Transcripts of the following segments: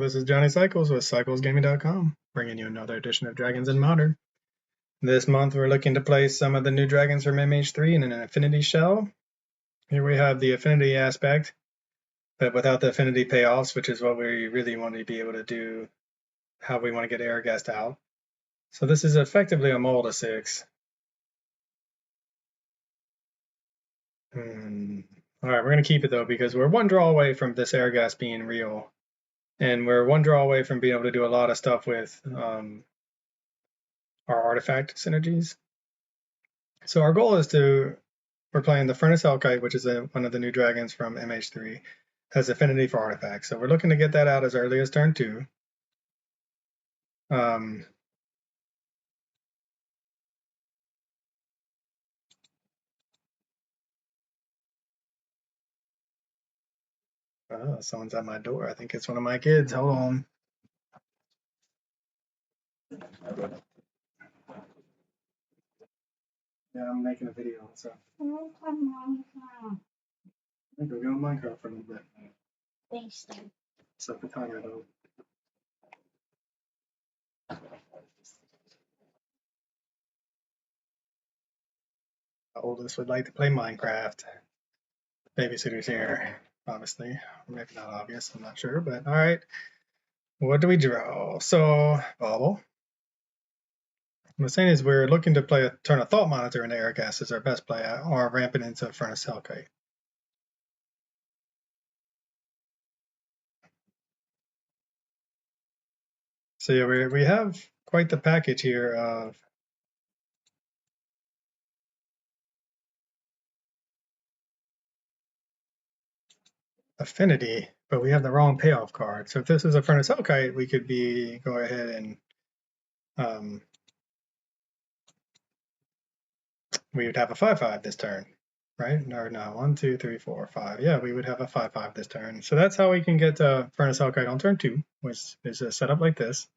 this is Johnny Cycles with CyclesGaming.com, bringing you another edition of Dragons in Modern. This month we're looking to play some of the new dragons from MH3 in an Affinity shell. Here we have the Affinity aspect, but without the Affinity payoffs, which is what we really want to be able to do, how we want to get Herigast out. So this is effectively a mold of 6. Alright, we're going to keep it though, because we're one draw away from this Herigast being real. And we're one draw away from being able to do a lot of stuff with our artifact synergies. So our goal is we're playing the Furnace Hellkite, which is one of the new dragons from MH3, has affinity for artifacts. So we're looking to get that out as early as turn 2. Oh, someone's at my door. I think it's one of my kids. Hold on. Yeah, I'm making a video, so. I think we'll go on Minecraft for a little bit. Set the timer though. The oldest would like to play Minecraft. Babysitter's here, obviously. Or maybe not obvious, I'm not sure, but alright. What do we draw? So, Bauble. What I'm saying is we're looking to turn a Thought Monitor into Herigast as our best play, or ramp it into Furnace Hellkite. So yeah, we have quite the package here of Affinity, but we have the wrong payoff card. So if this is a Furnace Hellkite, we could go ahead and we would have a 5/5 this turn, right? Or no, 1, 2, 3, 4, 5. Yeah, we would have a 5/5 this turn. So that's how we can get to Furnace Hellkite on turn 2, which is a setup like this.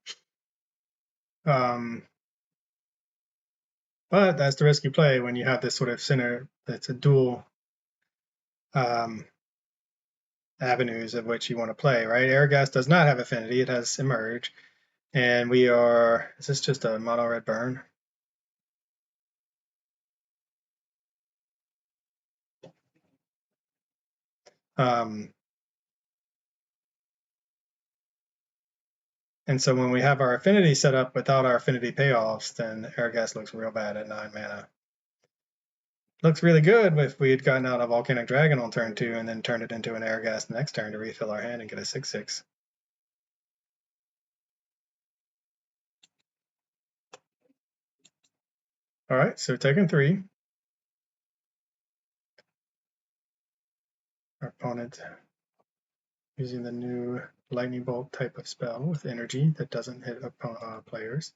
But that's the risk you play when you have this sort of center that's a dual avenues of which you want to play, right? Herigast does not have affinity, it has emerge. And we are, is this just a mono red burn? And so when we have our affinity set up without our affinity payoffs, then Herigast looks real bad at 9 mana. Looks really good if we had gotten out a Volcanic Dragon on turn 2 and then turned it into an Herigast next turn to refill our hand and get a 6/6. All right, so taking 3. Our opponent using the new Lightning Bolt type of spell with energy that doesn't hit players.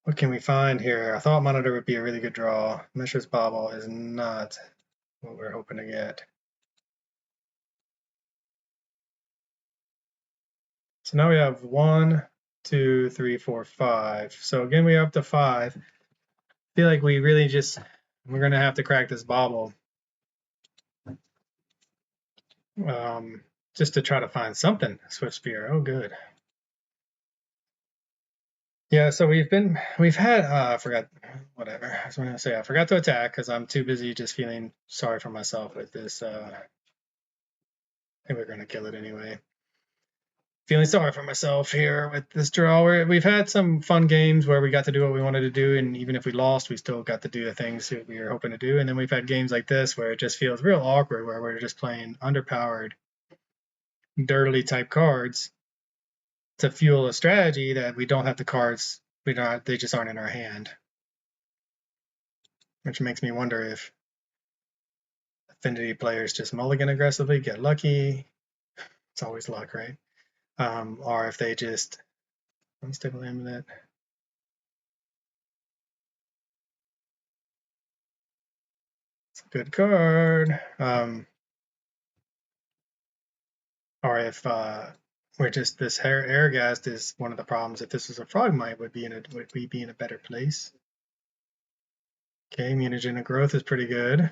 What can we find here? A Thought Monitor would be a really good draw. Mishra's Bauble is not what we're hoping to get. So now we have 1, 2, 3, 4, 5. So again, we're up to 5. I feel like we're going to have to crack this Bauble. Just to try to find something. Swift Spear, oh good. Yeah, so I forgot, whatever. I was going to say, I forgot to attack because I'm too busy just feeling sorry for myself with this. I think we're going to kill it anyway. Feeling sorry for myself here with this draw. We've had some fun games where we got to do what we wanted to do, and even if we lost, we still got to do the things that we were hoping to do. And then we've had games like this where it just feels real awkward, where we're just playing underpowered, dirtily type cards to fuel a strategy that we don't have the cards, they just aren't in our hand. Which makes me wonder if Affinity players just mulligan aggressively, get lucky. It's always luck, right? Or if they just unstable amulet. It's a good card. Or if we're just this Herigast is one of the problems. If this was a Frogmite, would we be in a better place? Okay, Mutagenic Growth is pretty good.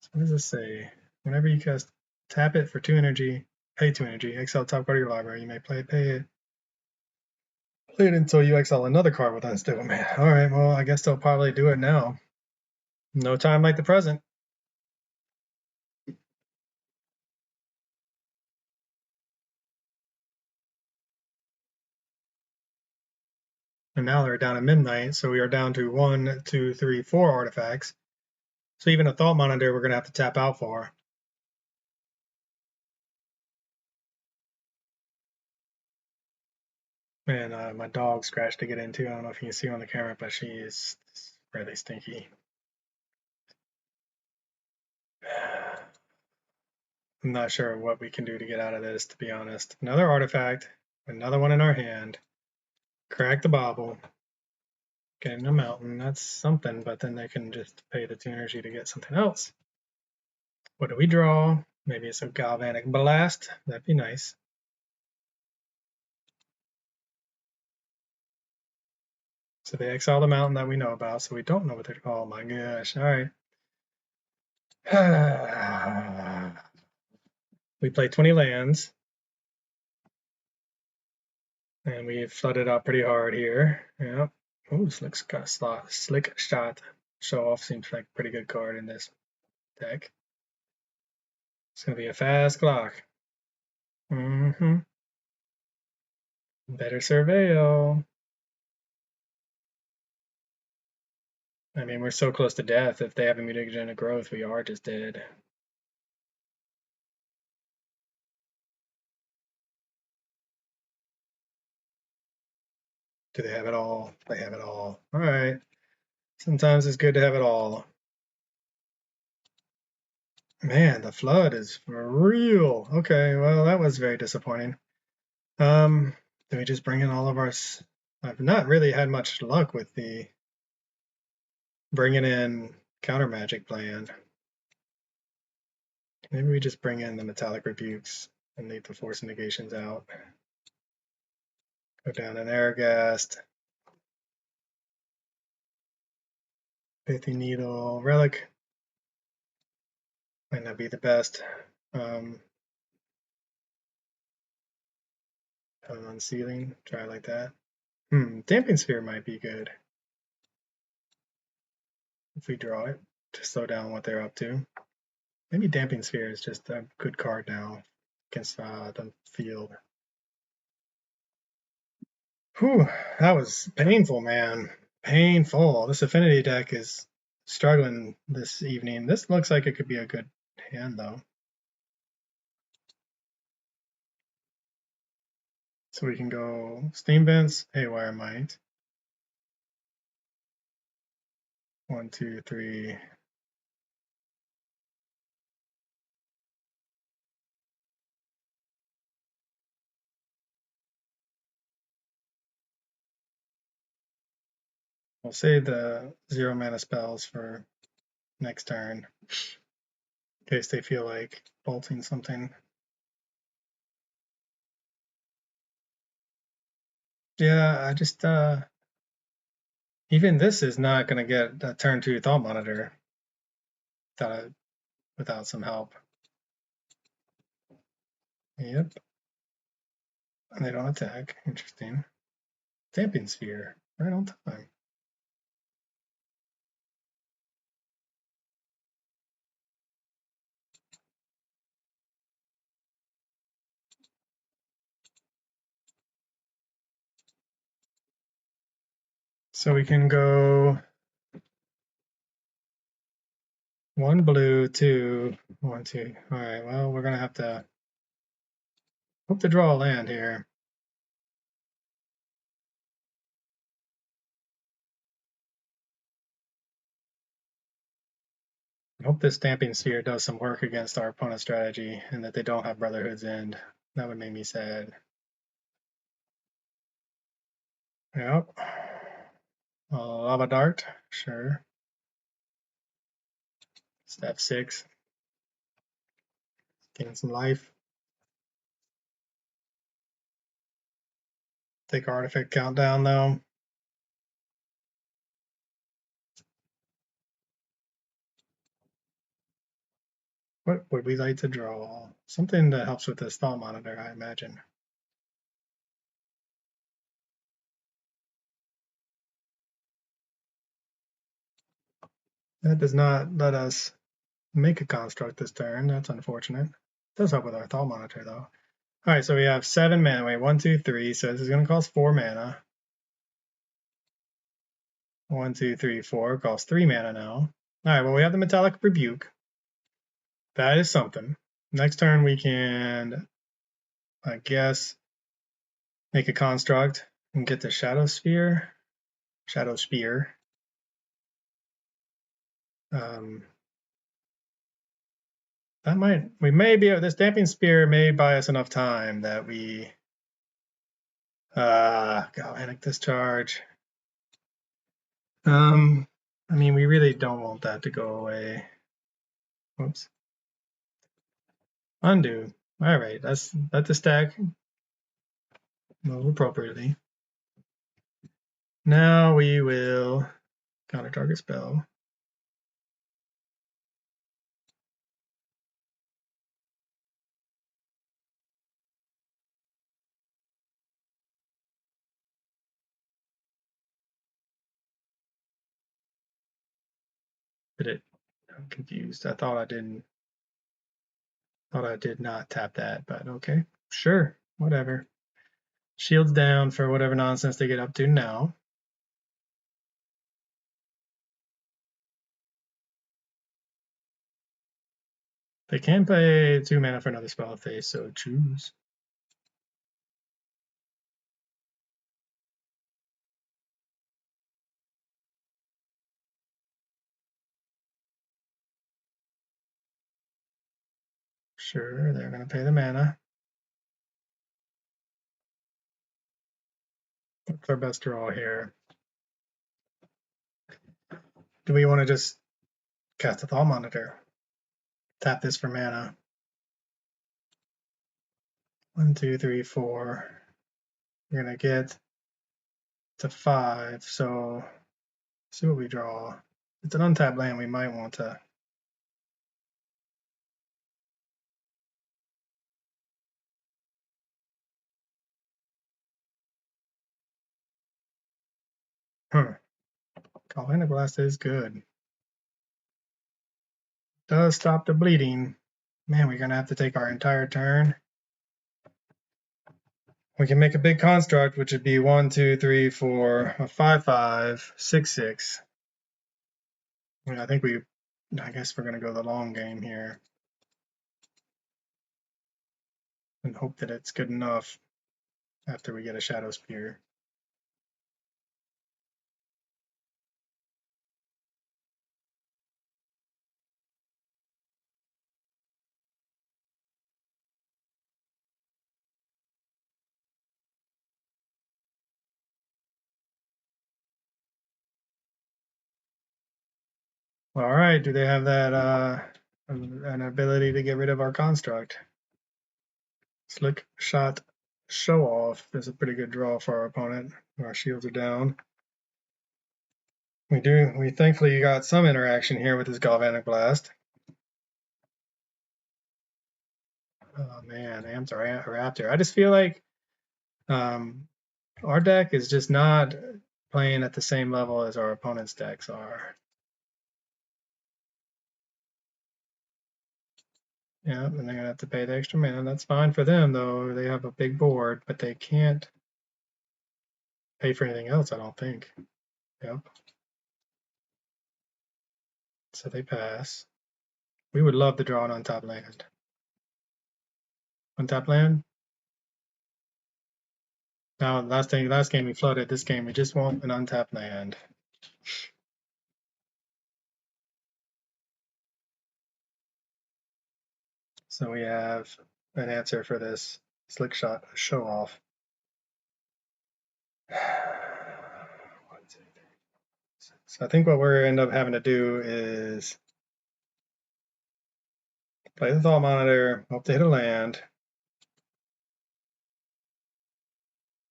So what does this say? Whenever you cast, tap it for 2 energy. Pay 2 energy. Exile top card of your library. You may pay it. Play it until you exile another card with unstable man. Alright, well, I guess they'll probably do it now. No time like the present. And now they're down at midnight, so we are down to 1, 2, 3, 4 artifacts. So even a Thought Monitor we're going to have to tap out for. And my dog scratched to get into. I don't know if you can see her on the camera, but she is really stinky. I'm not sure what we can do to get out of this, to be honest. Another artifact, another one in our hand. Crack the bauble. Getting a mountain, that's something, but then they can just pay the 2 energy to get something else. What do we draw? Maybe it's a galvanic blast. That'd be nice. So they exile the mountain that we know about, so we don't know what they're. Oh my gosh! All right. We play 20 lands, and we flooded out pretty hard here. Yep. Ooh, slick shot. Show off seems like a pretty good card in this deck. It's gonna be a fast clock. Mm-hmm. Better surveil. I mean, we're so close to death. If they have a mutagenic growth, we are just dead. Do they have it all? They have it all. All right. Sometimes it's good to have it all. Man, the flood is for real. Okay, well, that was very disappointing. Do we just bring in all of our... I've not really had much luck with the bringing in counter magic plan. Maybe we just bring in the metallic rebukes and leave the force negations out. Go down an Erigast. Pithy Needle, Relic. Might not be the best. Unsealing, try like that. Damping Sphere might be good. If we draw it to slow down what they're up to. Maybe Damping Sphere is just a good card now against the field. Whew, that was painful, man. Painful. This Affinity deck is struggling this evening. This looks like it could be a good hand, though. So we can go Steam Vents, Haywire Might. 1, 2, 3. We'll save the 0 mana spells for next turn in case they feel like bolting something. Yeah, I just even this is not going to get a turn 2 Thought Monitor without some help. Yep. And they don't attack. Interesting. Damping Sphere, right on time. So we can go 1 blue, 2, 1, 2. All right, well, we're going to have to hope to draw a land here. I hope this Damping Sphere does some work against our opponent's strategy and that they don't have Brotherhood's End. That would make me sad. Yep. Lava Dart, sure. Step 6. Gain some life. Take artifact countdown though. What would we like to draw? Something that helps with this thought monitor, I imagine. That does not let us make a construct this turn. That's unfortunate. It does help with our thought monitor, though. All right, so we have 7 mana. Wait, 1, 2, 3. So this is going to cost 4 mana. 1, 2, 3, 4. Costs 3 mana now. All right, well, we have the Metallic Rebuke. That is something. Next turn, we can, I guess, make a construct and get the Shadow Spear. Shadow Spear. That might, we may be, this Damping Spear may buy us enough time that we, Galvanic Discharge. I mean, we really don't want that to go away. Whoops. Undo. All right, let the stack move appropriately. Now we will counter target spell. Did it? I'm confused. I thought I didn't. Thought I did not tap that, but okay, sure, whatever. Shields down for whatever nonsense they get up to now. They can pay 2 mana for another spell if they so choose. Sure, they're going to pay the mana. What's our best draw here? Do we want to just cast a Thought Monitor? Tap this for mana. 1, 2, 3, 4. We're going to get to 5, so see what we draw. It's an untapped land, we might want to. Galvanic Blast is good. Does stop the bleeding. Man, we're gonna have to take our entire turn. We can make a big construct, which would be 1, 2, 3, 4, a 5, 5, 6, 6. I I guess we're gonna go the long game here and hope that it's good enough after we get a Shadow Spear. All right, do they have that an ability to get rid of our construct? Slick Shot Show Off is a pretty good draw for our opponent. Our shields are down. We thankfully got some interaction here with this Galvanic Blast. Oh man, Amtar Raptor. I just feel like our deck is just not playing at the same level as our opponent's decks are. Yeah, and they're gonna have to pay the extra mana. That's fine for them though. They have a big board, but they can't pay for anything else, I don't think. Yep. So they pass. We would love to draw an untap land. Untap land? Now last game we flooded, this game we just want an untapped land. So we have an answer for this Slick Shot Show Off. So I think what we're end up having to do is play the Thought Monitor, hope to hit a land.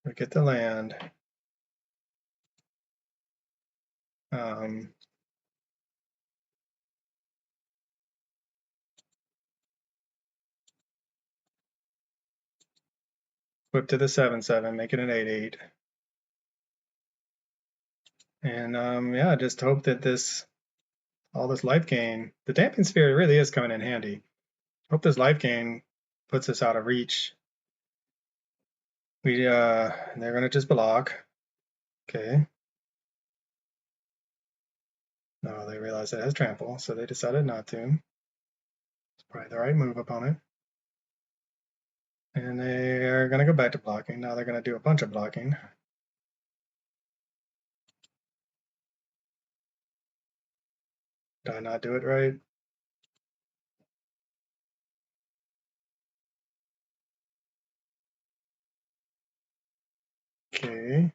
We get the land. Flip to the 7/7, make it an 8/8. And yeah, just hope that all this life gain, the Damping Sphere really is coming in handy. Hope this life gain puts us out of reach. They're gonna just block. Okay. No, they realize it has trample, so they decided not to. It's probably the right move upon it. And they are gonna go back to blocking. Now they're gonna do a bunch of blocking. Did I not do it right? Okay.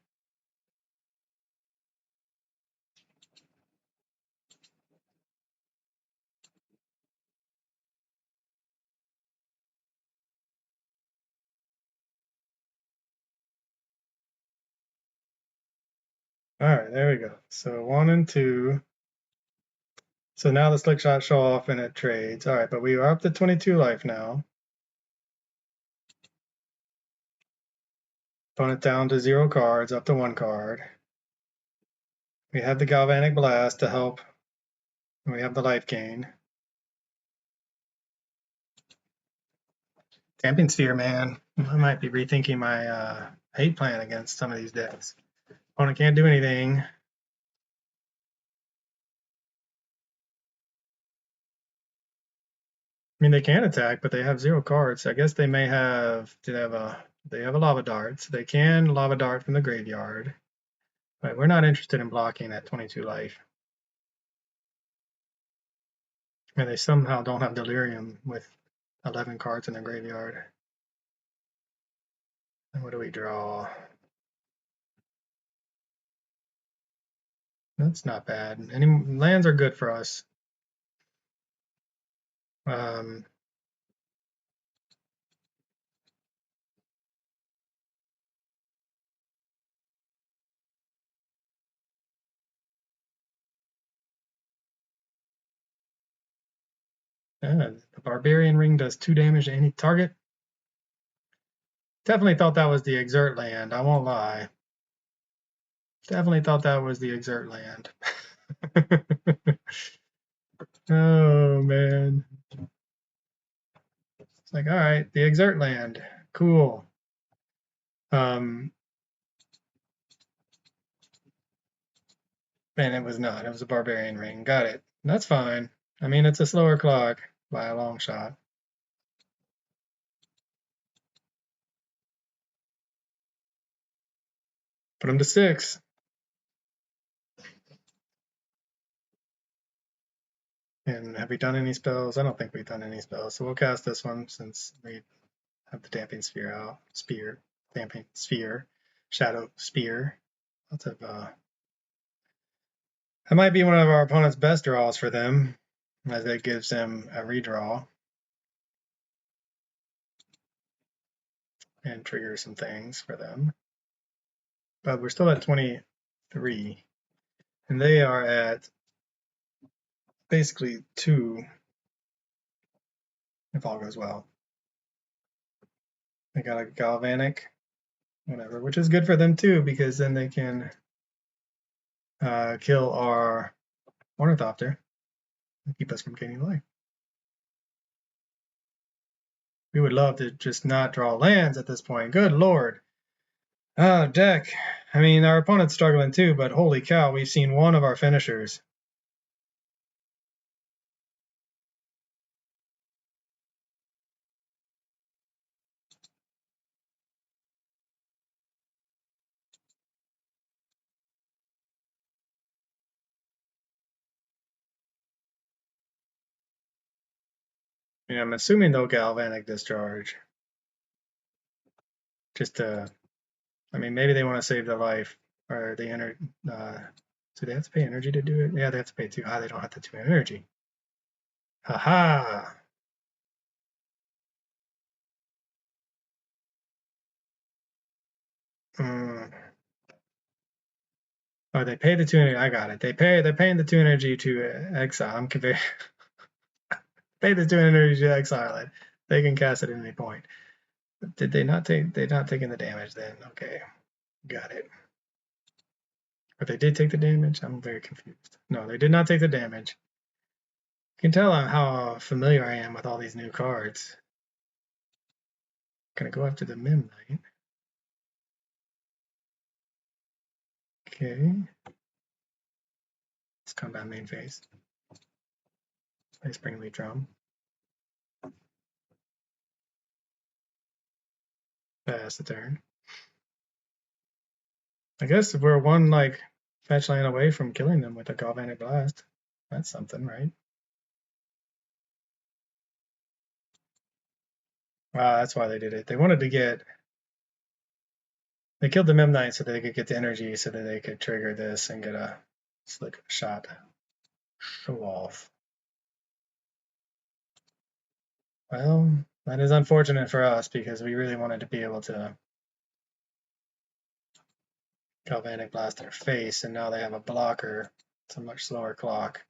All right, there we go. So 1 and 2. So now the slick shot show off and it trades. All right, but we are up to 22 life now. Opponent down to 0 cards, up to 1 card. We have the Galvanic Blast to help. And we have the life gain. Damping Sphere, man. I might be rethinking my hate plan against some of these decks. Opponent can't do anything. I mean, they can attack, but they have 0 cards. I guess they may have. They have a Lava Dart, so they can Lava Dart from the graveyard. But we're not interested in blocking at 22 life. And they somehow don't have Delirium with 11 cards in the graveyard. And what do we draw? That's not bad. Any lands are good for us. Yeah, the Barbarian Ring does 2 damage to any target. Definitely thought that was the Exert land, I won't lie. Definitely thought that was the Exert land. Oh, man. It's like, all right, the Exert land. Cool. And it was not. It was a Barbarian Ring. Got it. That's fine. I mean, it's a slower clock by a long shot. Put him to 6. And have we done any spells? I don't think we've done any spells. So we'll cast this one since we have the Damping Sphere out. Damping Sphere, Shadow Spear. Lots of that might be one of our opponent's best draws for them, as it gives them a redraw and triggers some things for them. But we're still at 23, and they are at basically 2 if all goes well. They got a Galvanic, whatever, which is good for them too, because then they can kill our Ornithopter and keep us from gaining life. We would love to just not draw lands at this point. Good lord. Oh, deck. I mean, our opponent's struggling too, but holy cow, we've seen one of our finishers. Yeah, I'm assuming they'll Galvanic Discharge. Just to, I mean, maybe they want to save their life, or they enter. Do they have to pay energy to do it? Yeah, they have to pay 2. They don't have to do energy. Haha. Oh, they pay the 2 energy. I got it. They're paying the 2 energy to exile. I'm convinced. Pay the 2 energy to exile it. They can cast it at any point. Did they not take? They're not taking the damage then. Okay, got it. But they did take the damage. I'm very confused. No, they did not take the damage. You can tell how familiar I am with all these new cards. Gonna go after the Mim Knight. Okay. Let's combat main phase. Play Springleaf Drum. Pass the turn. I guess if we're one like fetch land away from killing them with a Galvanic Blast. That's something, right? That's why they did it. They wanted to get. They killed the Mim Knight so that they could get the energy so that they could trigger this and get a slick shot. Show off. Well, that is unfortunate for us because we really wanted to be able to Galvanic Blast their face, and now they have a blocker. It's a much slower clock.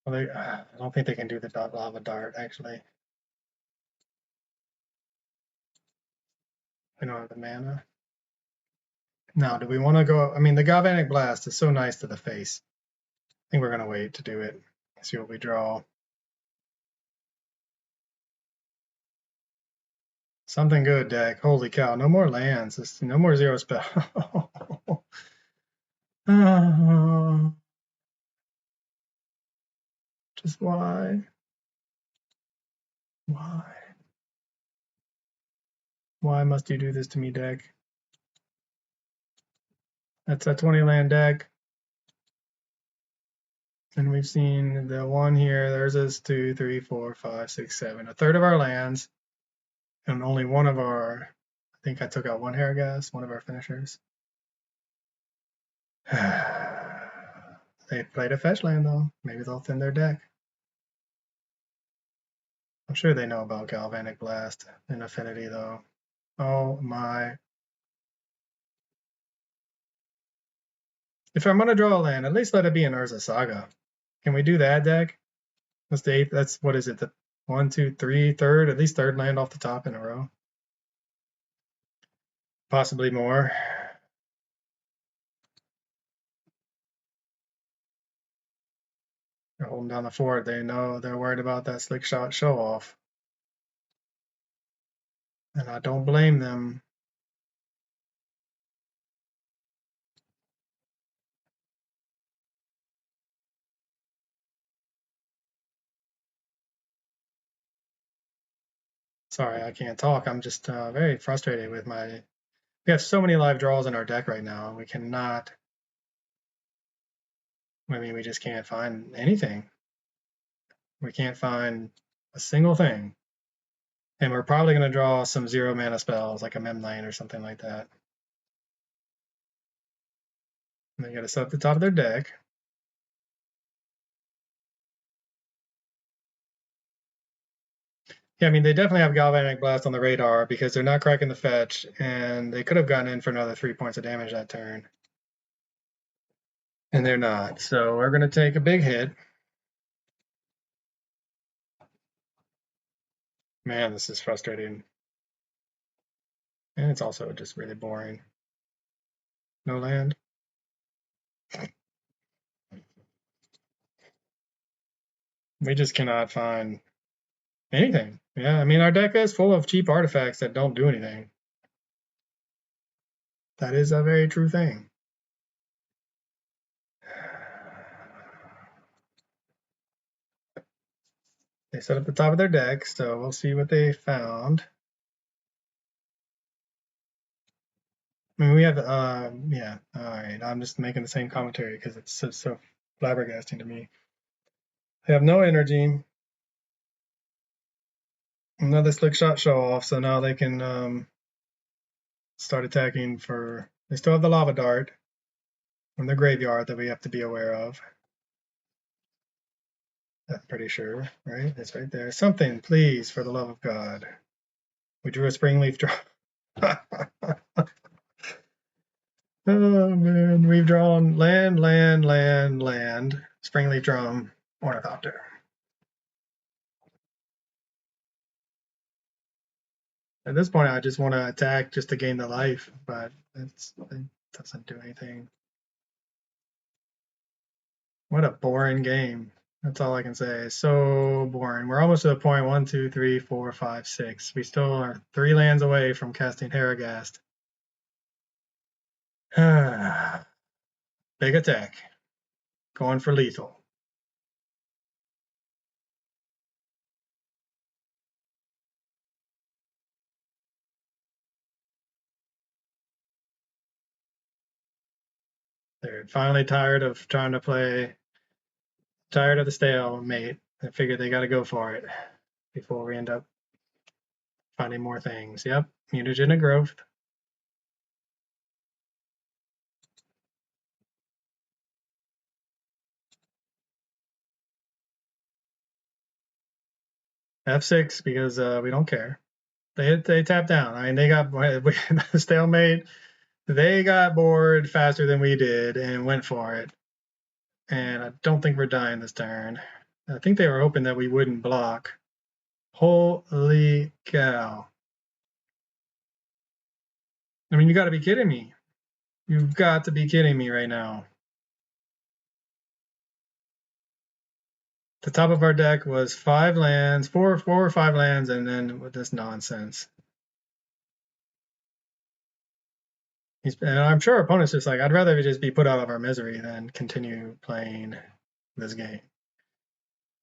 Well, I don't think they can do the lava dart, actually. We don't have the mana. Now, do we want to go? I mean, the Galvanic Blast is so nice to the face. I think we're going to wait to do it. See what we draw. Something good, deck. Holy cow. No more lands. No more zero spell. Just why? Why? Why must you do this to me, deck? That's a 20 land deck. And we've seen the one here. There's this 2, 3, 4, 5, 6, 7. A third of our lands. And only one of our, I think I took out one Herigast, one of our finishers. They played a fetch land though. Maybe they'll thin their deck. I'm sure they know about Galvanic Blast and Affinity though. Oh my. If I'm gonna draw a land, at least let it be an Urza Saga. Can we do that deck? That's the eighth. That's what is it? The 1, 2, 3, third, at least third land off the top in a row. Possibly more. They're holding down the fort. They know they're worried about that slick shot show off. And I don't blame them. Sorry, I can't talk. I'm just very frustrated with my. We have so many live draws in our deck right now. We cannot. I mean, we just can't find anything. We can't find a single thing. And we're probably going to draw some 0 mana spells like a Mem Knight or something like that. And they got to set up the top of their deck. Yeah, I mean, they definitely have Galvanic Blast on the radar because they're not cracking the fetch, and they could have gotten in for another 3 points of damage that turn. And they're not. So we're going to take a big hit. Man, this is frustrating. And it's also just really boring. No land. We just cannot find anything. Yeah, I mean, our deck is full of cheap artifacts that don't do anything. That is a very true thing. They set up the top of their deck, so we'll see what they found. I mean, we have, yeah, all right. I'm just making the same commentary because it's so flabbergasting to me. They have no energy. Another slick shot show off, so now they can start attacking for. They still have the lava dart from the graveyard that we have to be aware of. I'm pretty sure, right? It's right there. Something, please, for the love of God. We drew a Springleaf draw. Oh man, we've drawn land, Springleaf Drum, Ornithopter. At this point, I just want to attack just to gain the life, but it doesn't do anything. What a boring game. That's all I can say. So boring. We're almost to the point. 1, 2, 3, 4, 5, 6. We still are 3 lands away from casting Herigast. Big attack. Going for lethal. They're finally tired of trying to play, tired of the stalemate. I figured they got to go for it before we end up finding more things. Yep, mutagenic growth. F6 because we don't care. They tap down. I mean, they got stalemate. They got bored faster than we did and went for it. And I don't think we're dying this turn. I think they were hoping that we wouldn't block. Holy cow. I mean, you got to be kidding me. You've got to be kidding me right now. The top of our deck was 5 lands, four or 5 lands, and then with this nonsense. And I'm sure our opponent's just like, I'd rather just be put out of our misery than continue playing this game.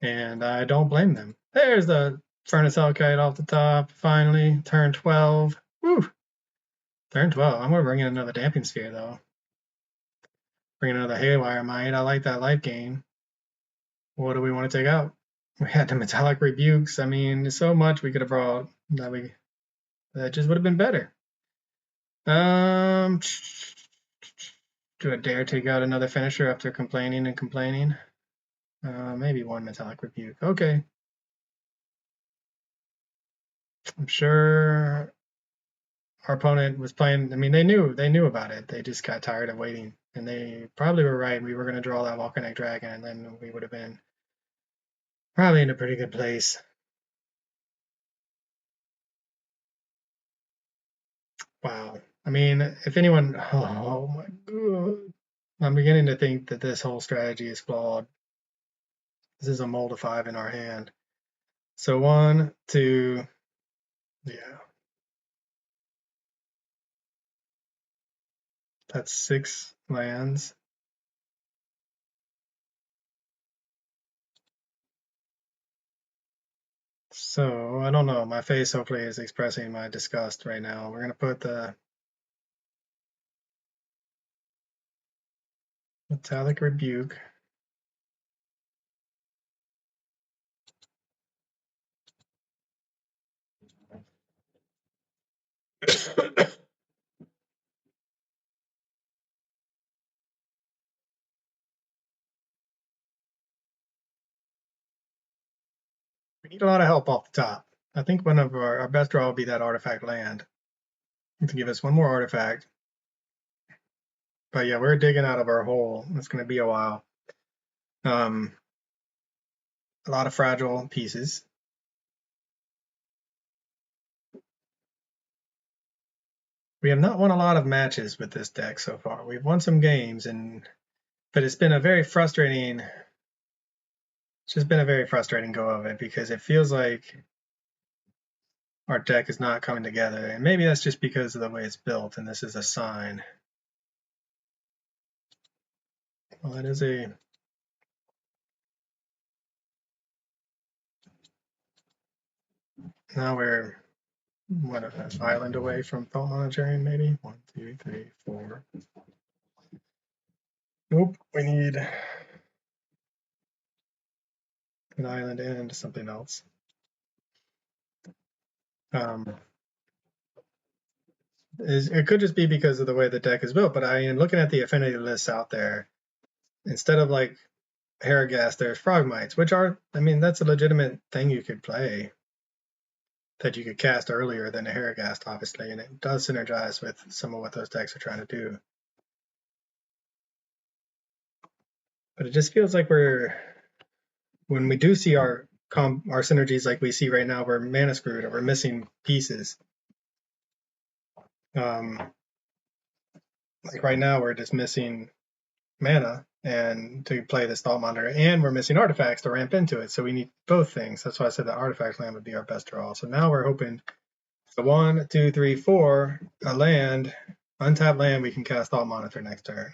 And I don't blame them. There's the Furnace Hellkite off the top, finally. Turn 12. Woo! Turn 12. I'm going to bring in another Damping Sphere, though. Bring in another Haywire Might. I like that life gain. What do we want to take out? We had the Metallic Rebukes. I mean, there's so much we could have brought that just would have been better. Do I dare take out another finisher after complaining and complaining? Maybe one Metallic Rebuke. Okay. I'm sure our opponent was playing. I mean, they knew about it. They just got tired of waiting, and they probably were right. We were going to draw that Volcanic Dragon, and then we would have been probably in a pretty good place. Wow. I mean, if anyone, oh my god, I'm beginning to think that this whole strategy is flawed. This is a mold of 5 in our hand. So 1, 2, yeah. That's 6 lands. So I don't know. My face hopefully is expressing my disgust right now. We're gonna put the Metallic Rebuke. We need a lot of help off the top. I think one of our best draw will be that artifact land to give us one more artifact. But yeah, we're digging out of our hole. It's going to be a while. A lot of fragile pieces. We have not won a lot of matches with this deck so far. We've won some games, but it's been a very frustrating. It's just been a very frustrating go of it because it feels like our deck is not coming together. And maybe that's just because of the way it's built, and this is a sign. Well, that is a... Now we're, what, an island away from thought monitoring, maybe? 1, 2, 3, 4. Nope, we need an island and something else. It could just be because of the way the deck is built, but I mean, looking at the affinity lists out there, instead of like Herigast, there's Frogmites, which are, I mean, that's a legitimate thing you could play, that you could cast earlier than a Herigast, obviously, and it does synergize with some of what those decks are trying to do. But it just feels like when we do see our synergies like we see right now, we're mana screwed, or we're missing pieces. Like right now, we're just missing mana and to play this Thought Monitor, and we're missing artifacts to ramp into it. So we need both things. That's why I said the artifact land would be our best draw. So now we're hoping the 1, 2, 3, 4, a land, untapped land, we can cast Thought Monitor next turn,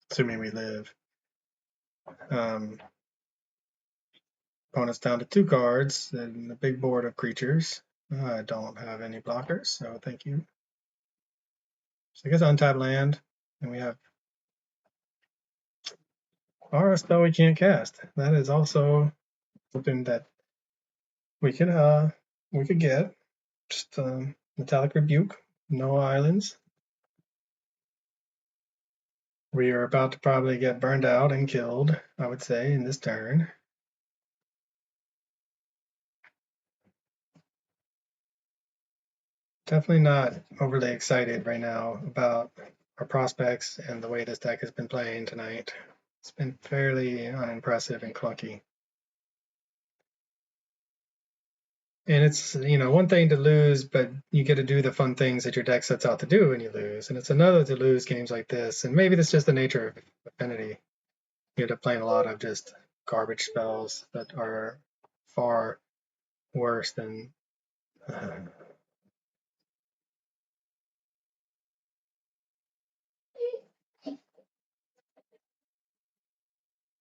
assuming we live. Opponent's down to 2 cards and a big board of creatures. I don't have any blockers, so thank you. So I guess untap land, and we have our spell we can't cast. That is also something that we could get. Just Metallic Rebuke, no islands. We are about to probably get burned out and killed, I would say, in this turn. Definitely not overly excited right now about our prospects and the way this deck has been playing tonight. It's been fairly unimpressive and clunky. And it's, one thing to lose, but you get to do the fun things that your deck sets out to do when you lose. And it's another to lose games like this. And maybe that's just the nature of Affinity. You end up playing a lot of just garbage spells that are far worse than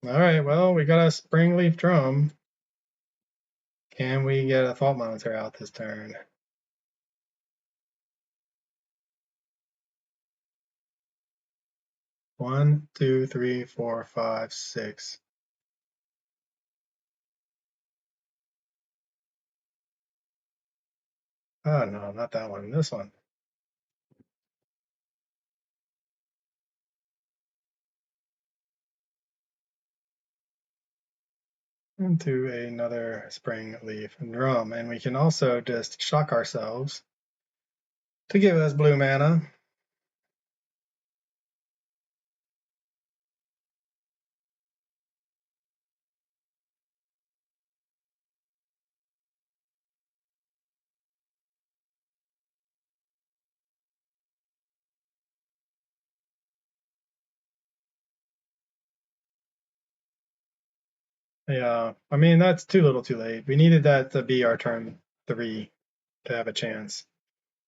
all right, well, we got a Springleaf Drum. Can we get a Thought Monitor out this turn? One, two, three, four, five, six. Oh no, not that one. This one. Into another Springleaf Drum, and we can also just shock ourselves to give us blue mana. Yeah, I mean, that's too little too late. We needed that to be our turn 3 to have a chance.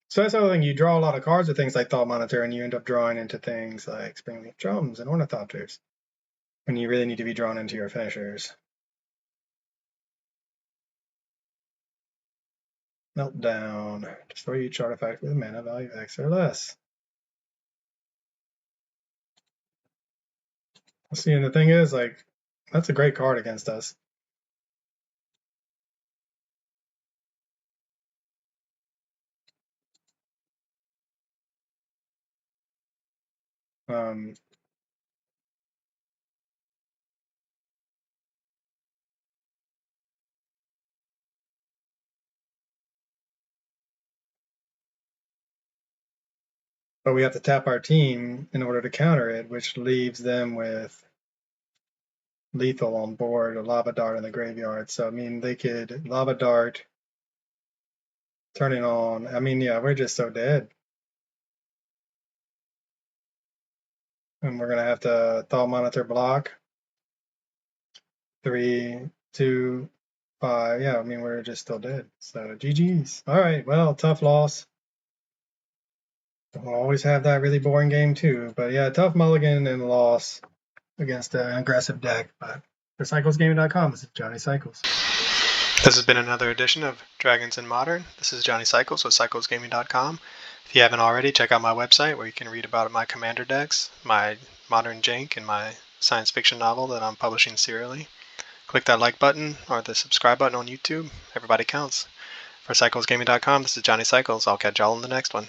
So that's the other thing. You draw a lot of cards with things like Thought Monitor, and you end up drawing into things like Springleaf Drums and Ornithopters when you really need to be drawn into your finishers. Meltdown. Destroy each artifact with a mana value of X or less. See, and the thing is, like, that's a great card against us. But we have to tap our team in order to counter it, which leaves them with lethal on board, a Lava Dart in the graveyard. So, I mean, they could Lava Dart, turn it on. I mean, yeah, we're just so dead. And we're going to have to Thought Monitor block. 3, 2, 5. Yeah, I mean, we're just still dead. So, GG's. All right, well, tough loss. We'll always have that really boring game, too. But yeah, tough mulligan and loss against an aggressive deck. But for CyclesGaming.com, this is Johnny Cycles. This has been another edition of Dragons in Modern. This is Johnny Cycles with CyclesGaming.com. If you haven't already, check out my website where you can read about my commander decks, my modern jank, and my science fiction novel that I'm publishing serially. Click that like button or the subscribe button on YouTube. Everybody counts. For CyclesGaming.com, this is Johnny Cycles. I'll catch y'all in the next one.